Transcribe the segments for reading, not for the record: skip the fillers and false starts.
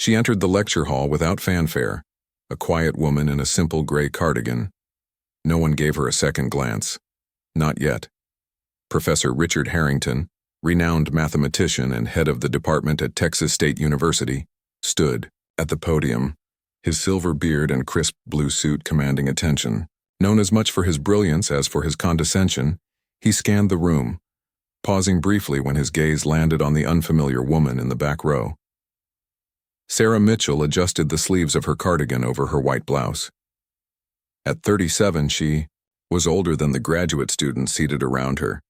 She entered the lecture hall without fanfare, a quiet woman in a simple gray cardigan. No one gave her a second glance. Not yet. Professor Richard Harrington, renowned mathematician and head of the department at Texas State University, stood at the podium, his silver beard and crisp blue suit commanding attention. Known as much for his brilliance as for his condescension, he scanned the room, pausing briefly when his gaze landed on the unfamiliar woman in the back row. Sarah Mitchell adjusted the sleeves of her cardigan over her white blouse. At 37, she was older than the graduate students seated around her,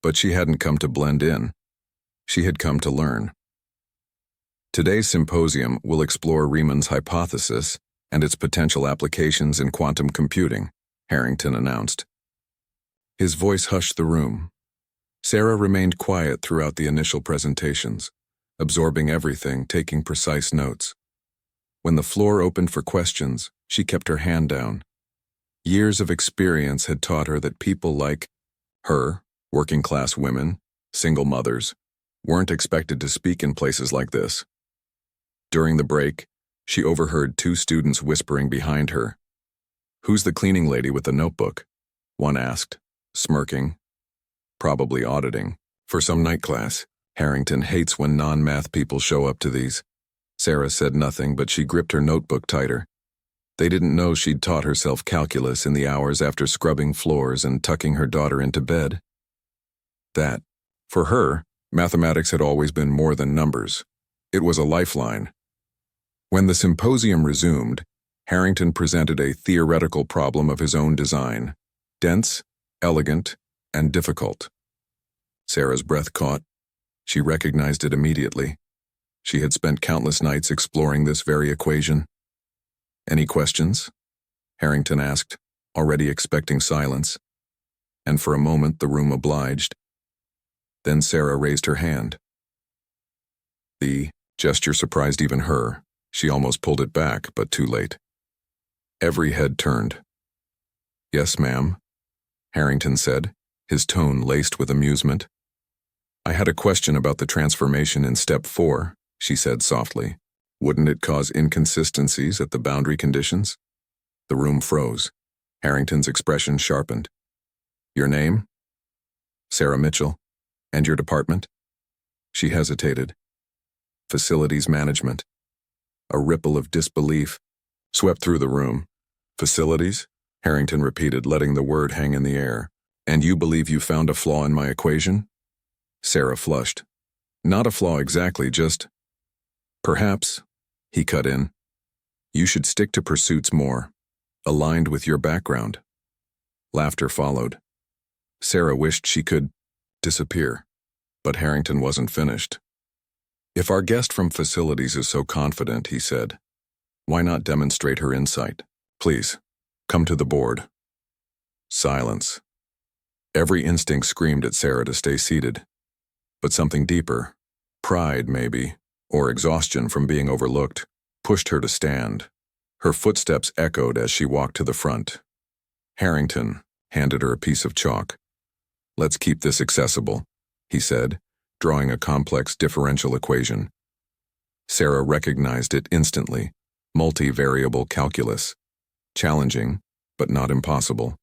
but she hadn't come to blend in. She had come to learn. Today's symposium will explore Riemann's hypothesis and its potential applications in quantum computing, Harrington announced. His voice hushed the room. Sarah remained quiet throughout the initial presentations, absorbing everything, taking precise notes. When the floor opened for questions, she kept her hand down. Years of experience had taught her that people like her, working-class women, single mothers, weren't expected to speak in places like this. During the break, she overheard two students whispering behind her. "Who's the cleaning lady with the notebook?" one asked, smirking. "Probably auditing. For some night class. Harrington hates when non-math people show up to these." Sarah said nothing, but she gripped her notebook tighter. They didn't know she'd taught herself calculus in the hours after scrubbing floors and tucking her daughter into bed. That, for her, mathematics had always been more than numbers. It was a lifeline. When the symposium resumed, Harrington presented a theoretical problem of his own design, dense, elegant, and difficult. Sarah's breath caught. She recognized it immediately. She had spent countless nights exploring this very equation. "Any questions?" Harrington asked, already expecting silence. And for a moment the room obliged. Then Sarah raised her hand. The gesture surprised even her. She almost pulled it back, but too late. Every head turned. "Yes, ma'am," Harrington said, his tone laced with amusement. "I had a question about the transformation in step 4, she said softly. "Wouldn't it cause inconsistencies at the boundary conditions?" The room froze. Harrington's expression sharpened. "Your name?" "Sarah Mitchell. And your department?" She hesitated. "Facilities management." A ripple of disbelief swept through the room. "Facilities?" Harrington repeated, letting the word hang in the air. "And you believe you found a flaw in my equation?" Sarah flushed. "Not a flaw exactly, just..." "Perhaps," he cut in, "you should stick to pursuits more aligned with your background." Laughter followed. Sarah wished she could disappear, but Harrington wasn't finished. "If our guest from facilities is so confident," he said, "why not demonstrate her insight? Please, come to the board." Silence. Every instinct screamed at Sarah to stay seated. But something deeper, pride maybe, or exhaustion from being overlooked, pushed her to stand. Her footsteps echoed as she walked to the front. Harrington handed her a piece of chalk. "Let's keep this accessible," he said, drawing a complex differential equation. Sarah recognized it instantly. Multivariable calculus. Challenging, but not impossible.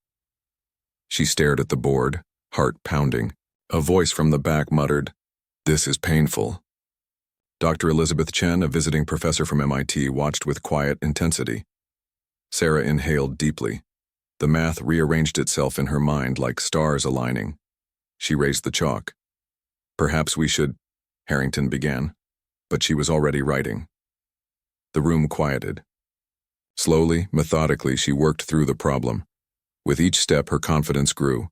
She stared at the board, heart pounding. A voice from the back muttered, "This is painful." Dr. Elizabeth Chen, a visiting professor from MIT, watched with quiet intensity. Sarah inhaled deeply. The math rearranged itself in her mind like stars aligning. She raised the chalk. "Perhaps we should," Harrington began, but she was already writing. The room quieted. Slowly, methodically, she worked through the problem. With each step, her confidence grew.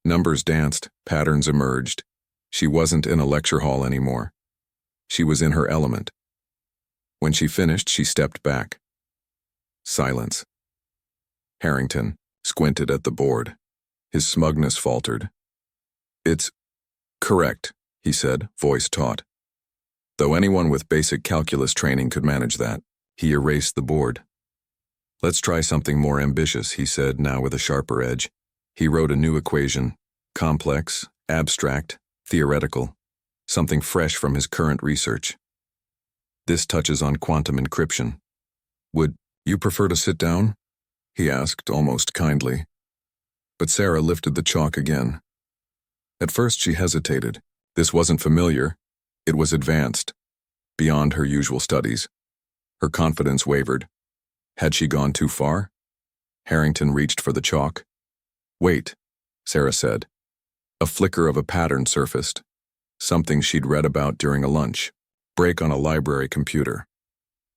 Numbers danced, patterns emerged. She wasn't in a lecture hall anymore. She was in her element. When she finished, she stepped back. Silence. Harrington squinted at the board. His smugness faltered. "It's correct," he said, voice taut. "Though anyone with basic calculus training could manage that." He erased the board. "Let's try something more ambitious," he said, now with a sharper edge. He wrote a new equation, complex, abstract, theoretical, something fresh from his current research. This touches on quantum encryption. Would you prefer to sit down? He asked, almost kindly. But Sarah lifted the chalk again. At first she hesitated. This wasn't familiar. It was advanced, beyond her usual studies. Her confidence wavered. Had she gone too far? Harrington reached for the chalk. Wait, Sarah said. A flicker of a pattern surfaced. Something she'd read about during a lunch break on a library computer.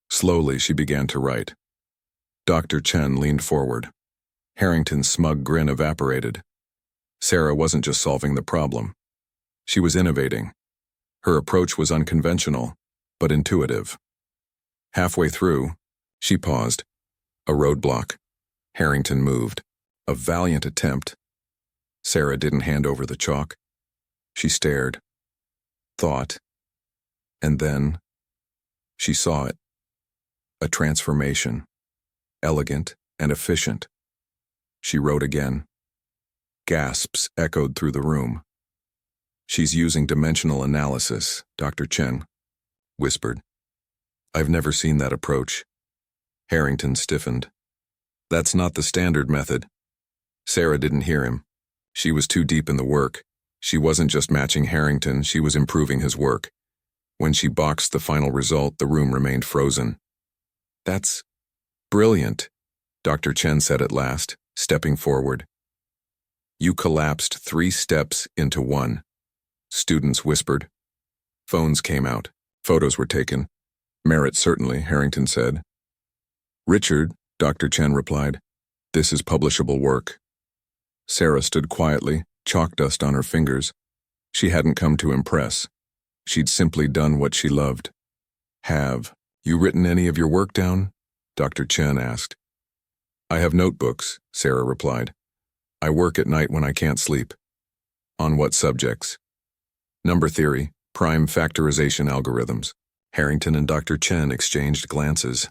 Slowly she began to write. Dr. Chen leaned forward. Harrington's smug grin evaporated. Sarah wasn't just solving the problem. She was innovating. Her approach was unconventional, but intuitive. Halfway through, she paused. A roadblock. Harrington moved. A valiant attempt. Sarah didn't hand over the chalk. She stared. Thought. And then, she saw it. A transformation. Elegant and efficient. She wrote again. Gasps echoed through the room. She's using dimensional analysis, Dr. Chen whispered. I've never seen that approach. Harrington stiffened. That's not the standard method. Sarah didn't hear him. She was too deep in the work. She wasn't just matching Harrington, she was improving his work. When she boxed the final result, the room remained frozen. That's brilliant, Dr. Chen said at last, stepping forward. You collapsed 3 steps into 1. Students whispered. Phones came out. Photos were taken. Merit certainly, Harrington said. Richard, Dr. Chen replied. This is publishable work. Sarah stood quietly, chalk dust on her fingers. She hadn't come to impress. She'd simply done what she loved. Have you written any of your work down? Dr. Chen asked. I have notebooks, Sarah replied. I work at night when I can't sleep. On what subjects? Number theory, prime factorization algorithms. Harrington and Dr. Chen exchanged glances.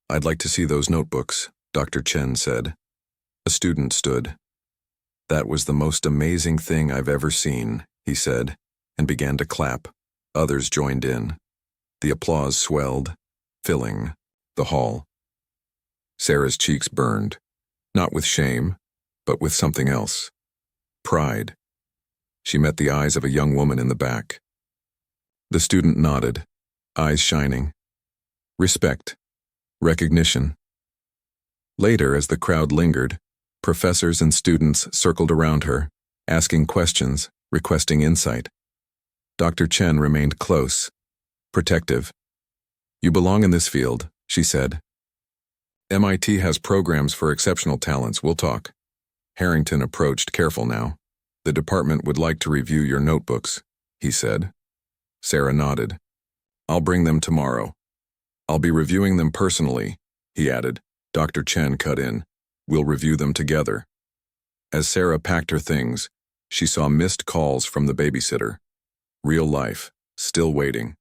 I'd like to see those notebooks, Dr. Chen said. A student stood. That was the most amazing thing I've ever seen, he said, and began to clap. Others joined in. The applause swelled, filling the hall. Sarah's cheeks burned, not with shame, but with something else. Pride. She met the eyes of a young woman in the back. The student nodded, eyes shining. Respect. Recognition. Later, as the crowd lingered, professors and students circled around her, asking questions, requesting insight. Dr. Chen remained close, protective. You belong in this field, she said. MIT has programs for exceptional talents, we'll talk. Harrington approached, careful now. The department would like to review your notebooks, he said. Sarah nodded. I'll bring them tomorrow. I'll be reviewing them personally, he added. Dr. Chen cut in. We'll review them together. As Sarah packed her things, she saw missed calls from the babysitter. Real life, still waiting.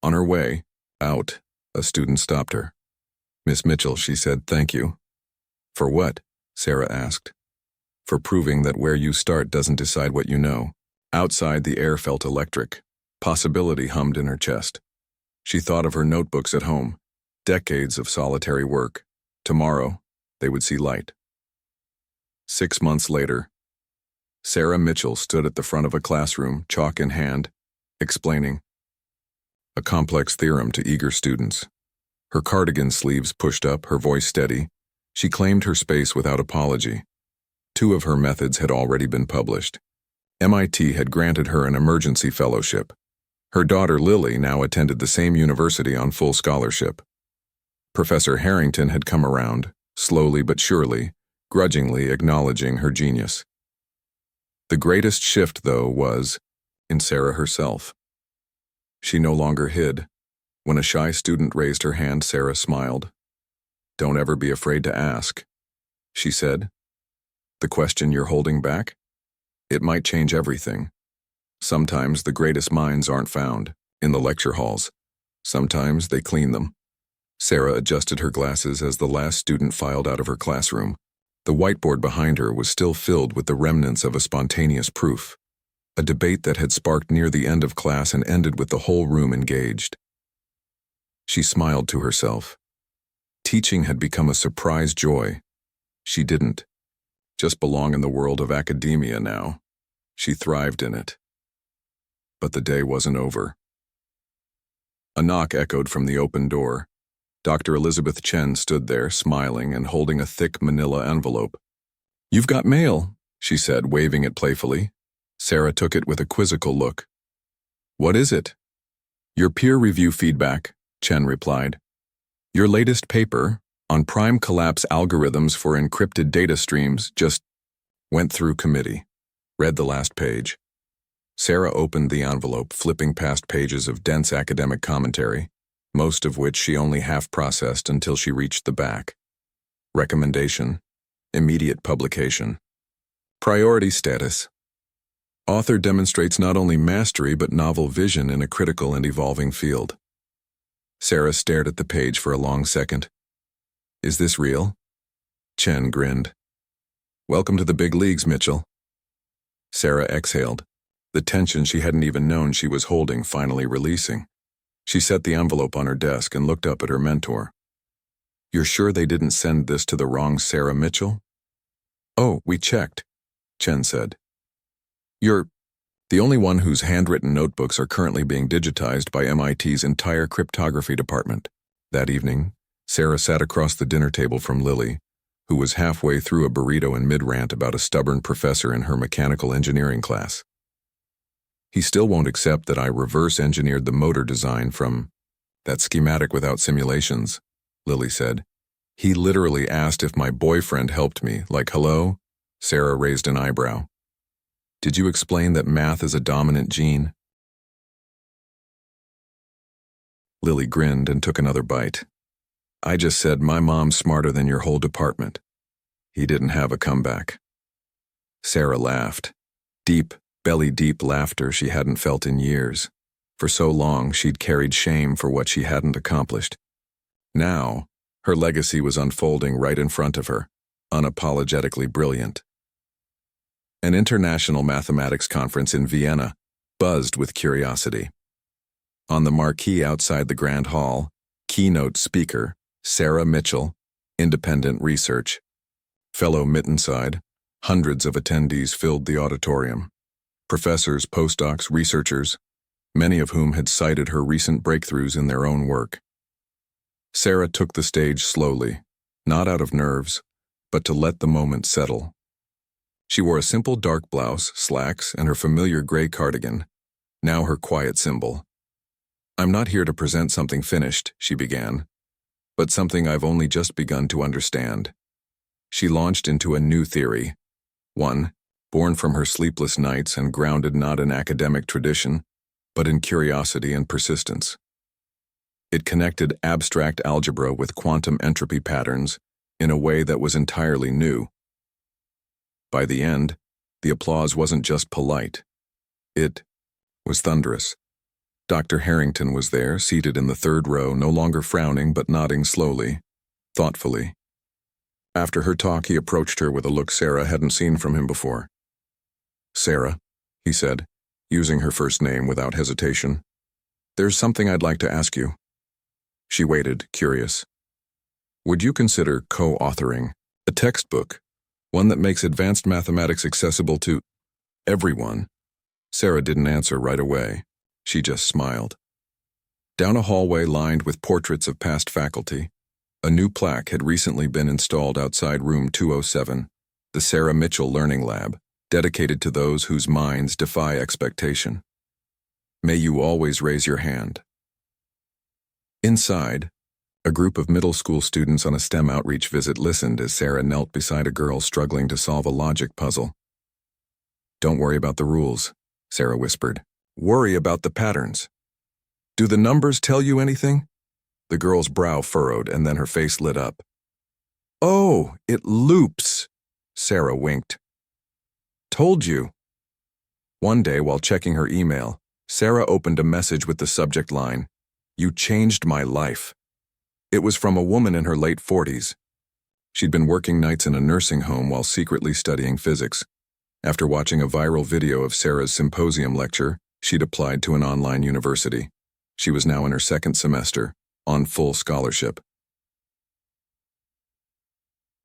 On her way out, a student stopped her. Miss Mitchell, she said, thank you. For what? Sarah asked. For proving that where you start doesn't decide what you know. Outside, the air felt electric. Possibility hummed in her chest. She thought of her notebooks at home. Decades of solitary work. Tomorrow, they would see light. 6 months later, Sarah Mitchell stood at the front of a classroom, chalk in hand, explaining a complex theorem to eager students. Her cardigan sleeves pushed up, her voice steady. She claimed her space without apology. 2 of her methods had already been published. MIT had granted her an emergency fellowship. Her daughter Lily now attended the same university on full scholarship. Professor Harrington had come around, slowly but surely, grudgingly acknowledging her genius. The greatest shift, though, was in Sarah herself. She no longer hid. When a shy student raised her hand, Sarah smiled. Don't ever be afraid to ask, she said. The question you're holding back? It might change everything. Sometimes the greatest minds aren't found in the lecture halls. Sometimes they clean them. Sarah adjusted her glasses as the last student filed out of her classroom. The whiteboard behind her was still filled with the remnants of a spontaneous proof, a debate that had sparked near the end of class and ended with the whole room engaged. She smiled to herself. Teaching had become a surprise joy. She didn't just belong in the world of academia now. She thrived in it. But the day wasn't over. A knock echoed from the open door. Dr. Elizabeth Chen stood there, smiling and holding a thick manila envelope. "You've got mail," she said, waving it playfully. Sarah took it with a quizzical look. "What is it?" "Your peer review feedback," Chen replied. "Your latest paper on prime collapse algorithms for encrypted data streams just went through committee." Read the last page. Sarah opened the envelope, flipping past pages of dense academic commentary, most of which she only half processed until she reached the back. Recommendation: immediate publication. Priority status. Author demonstrates not only mastery but novel vision in a critical and evolving field. Sarah stared at the page for a long second. "Is this real?" Chen grinned. "Welcome to the big leagues, Mitchell." Sarah exhaled, the tension she hadn't even known she was holding finally releasing. She set the envelope on her desk and looked up at her mentor. "You're sure they didn't send this to the wrong Sarah Mitchell?" "Oh, we checked," Chen said. "You're the only one whose handwritten notebooks are currently being digitized by MIT's entire cryptography department." That evening, Sarah sat across the dinner table from Lily, who was halfway through a burrito in mid-rant about a stubborn professor in her mechanical engineering class. "He still won't accept that I reverse engineered the motor design from that schematic without simulations," Lily said. "He literally asked if my boyfriend helped me, like, hello?" Sarah raised an eyebrow. "Did you explain that math is a dominant gene?" Lily grinned and took another bite. "I just said my mom's smarter than your whole department." He didn't have a comeback. Sarah laughed. Deep, belly-deep laughter she hadn't felt in years. For so long, she'd carried shame for what she hadn't accomplished. Now, her legacy was unfolding right in front of her, unapologetically brilliant. An international mathematics conference in Vienna buzzed with curiosity. On the marquee outside the Grand Hall, keynote speaker, Sarah Mitchell, independent research. Fellow Mittenside, hundreds of attendees filled the auditorium. Professors, postdocs, researchers, many of whom had cited her recent breakthroughs in their own work. Sarah took the stage slowly, not out of nerves, but to let the moment settle. She wore a simple dark blouse, slacks, and her familiar gray cardigan, now her quiet symbol. "I'm not here to present something finished," she began, "but something I've only just begun to understand." She launched into a new theory, one born from her sleepless nights and grounded not in academic tradition, but in curiosity and persistence. It connected abstract algebra with quantum entropy patterns in a way that was entirely new. By the end, the applause wasn't just polite. It was thunderous. Dr. Harrington was there, seated in the third row, no longer frowning but nodding slowly, thoughtfully. After her talk, he approached her with a look Sarah hadn't seen from him before. "Sarah," he said, using her first name without hesitation, "there's something I'd like to ask you." She waited, curious. "Would you consider co-authoring a textbook, one that makes advanced mathematics accessible to everyone?" Sarah didn't answer right away. She just smiled. Down a hallway lined with portraits of past faculty, a new plaque had recently been installed outside room 207, the Sarah Mitchell Learning Lab, dedicated to those whose minds defy expectation. "May you always raise your hand." Inside, a group of middle school students on a STEM outreach visit listened as Sarah knelt beside a girl struggling to solve a logic puzzle. "Don't worry about the rules," Sarah whispered. "Worry about the patterns. Do the numbers tell you anything?" The girl's brow furrowed and then her face lit up. "Oh, it loops," Sarah winked. "Told you." One day, while checking her email, Sarah opened a message with the subject line, "You changed my life." It was from a woman in her late 40s. She'd been working nights in a nursing home while secretly studying physics. After watching a viral video of Sarah's symposium lecture, she'd applied to an online university. She was now in her second semester, on full scholarship.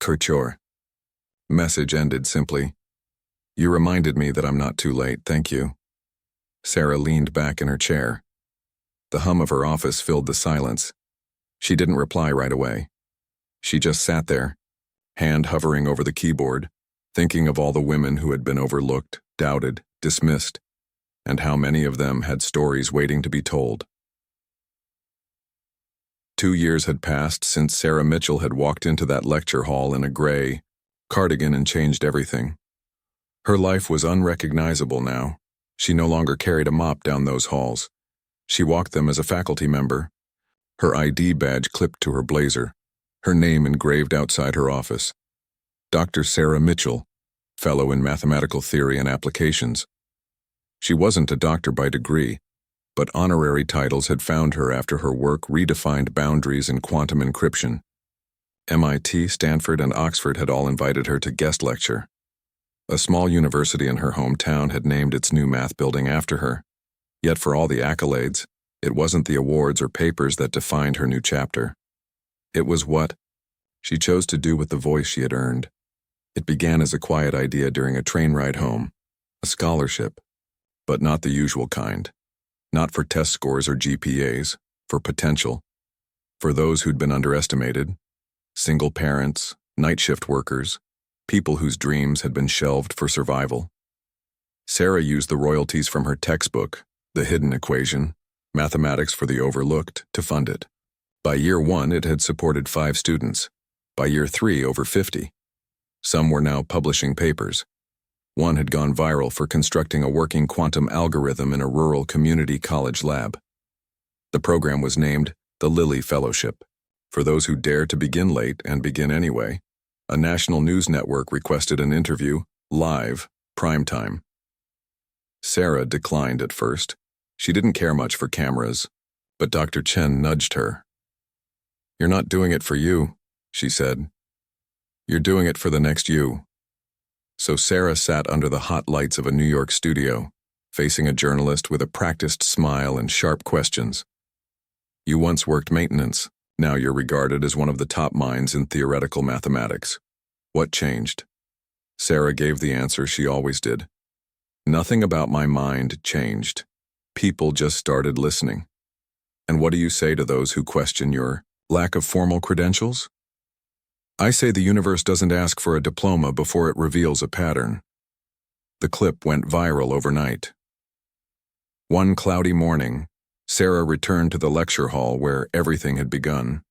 Couture. Message ended simply. You reminded me that I'm not too late, thank you. Sarah leaned back in her chair. The hum of her office filled the silence. She didn't reply right away. She just sat there, hand hovering over the keyboard, thinking of all the women who had been overlooked, doubted, dismissed, and how many of them had stories waiting to be told. 2 years had passed since Sarah Mitchell had walked into that lecture hall in a gray cardigan and changed everything. Her life was unrecognizable now. She no longer carried a mop down those halls. She walked them as a faculty member, her ID badge clipped to her blazer, her name engraved outside her office. Dr. Sarah Mitchell, Fellow in Mathematical Theory and Applications. She wasn't a doctor by degree, but honorary titles had found her after her work redefined boundaries in quantum encryption. MIT, Stanford, and Oxford had all invited her to guest lecture. A small university in her hometown had named its new math building after her. Yet for all the accolades, it wasn't the awards or papers that defined her new chapter. It was what she chose to do with the voice she had earned. It began as a quiet idea during a train ride home, a scholarship, but not the usual kind. Not for test scores or GPAs, for potential. For those who'd been underestimated, single parents, night shift workers, people whose dreams had been shelved for survival. Sarah used the royalties from her textbook, The Hidden Equation, Mathematics for the Overlooked, to fund it. By year 1, it had supported 5 students. By year 3, over 50. Some were now publishing papers. One had gone viral for constructing a working quantum algorithm in a rural community college lab. The program was named the Lilly Fellowship. For those who dare to begin late and begin anyway, a national news network requested an interview, live, prime time. Sarah declined at first. She didn't care much for cameras, but Dr. Chen nudged her. "You're not doing it for you," she said. "You're doing it for the next you." So Sarah sat under the hot lights of a New York studio, facing a journalist with a practiced smile and sharp questions. "You once worked maintenance. Now you're regarded as one of the top minds in theoretical mathematics. What changed?" Sarah gave the answer she always did. "Nothing about my mind changed. People just started listening." "And what do you say to those who question your lack of formal credentials?" "I say the universe doesn't ask for a diploma before it reveals a pattern." The clip went viral overnight. One cloudy morning, Sarah returned to the lecture hall where everything had begun.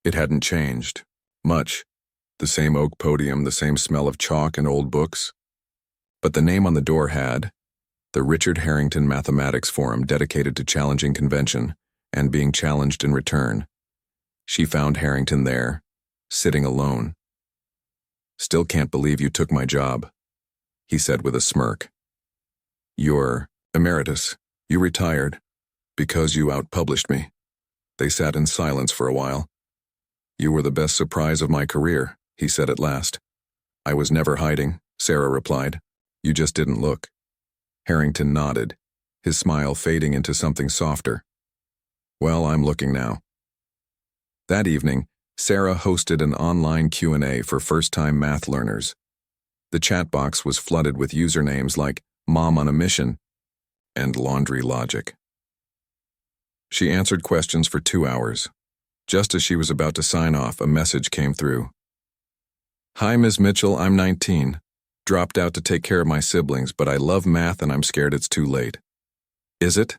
It hadn't changed. Much. The same oak podium, the same smell of chalk and old books. But the name on the door had, the Richard Harrington Mathematics Forum, dedicated to challenging convention and being challenged in return. She found Harrington there, sitting alone. "Still can't believe you took my job," he said with a smirk. "You're emeritus. You retired because you outpublished me." They sat in silence for a while. "You were the best surprise of my career," he said at last. "I was never hiding," Sarah replied. "You just didn't look." Harrington nodded, his smile fading into something softer. "Well, I'm looking now." That evening, Sarah hosted an online Q&A for first-time math learners. The chat box was flooded with usernames like Mom on a Mission and Laundry Logic. She answered questions for 2 hours. Just as she was about to sign off, a message came through. "Hi, Ms. Mitchell, I'm 19. Dropped out to take care of my siblings, but I love math and I'm scared it's too late." "Is it?"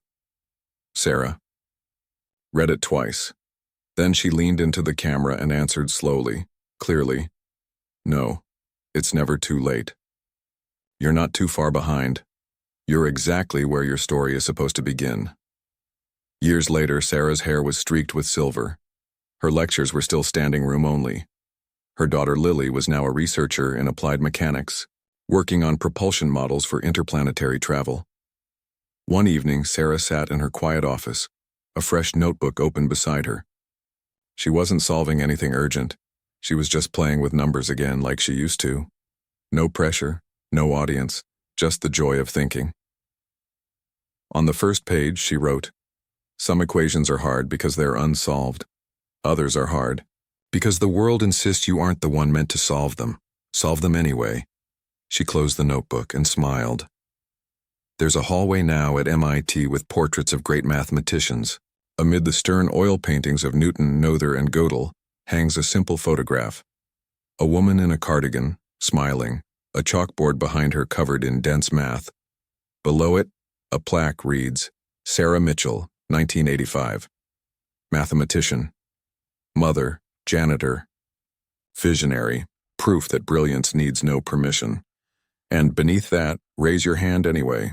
Sarah read it twice. Then she leaned into the camera and answered slowly, clearly. "No, it's never too late. You're not too far behind. You're exactly where your story is supposed to begin." Years later, Sarah's hair was streaked with silver. Her lectures were still standing room only. Her daughter Lily was now a researcher in applied mechanics, working on propulsion models for interplanetary travel. One evening, Sarah sat in her quiet office, a fresh notebook open beside her. She wasn't solving anything urgent. She was just playing with numbers again like she used to. No pressure, no audience, just the joy of thinking. On the first page, she wrote, "Some equations are hard because they're unsolved. Others are hard. Because the world insists you aren't the one meant to solve them. Solve them anyway. She closed the notebook and smiled. There's a hallway now at MIT with portraits of great mathematicians. Amid the stern oil paintings of Newton, Noether, and Gödel hangs a simple photograph. A woman in a cardigan, smiling, a chalkboard behind her covered in dense math. Below it, a plaque reads, Sarah Mitchell, 1985. Mathematician. Mother, janitor. Visionary, proof that brilliance needs no permission. And beneath that, raise your hand anyway.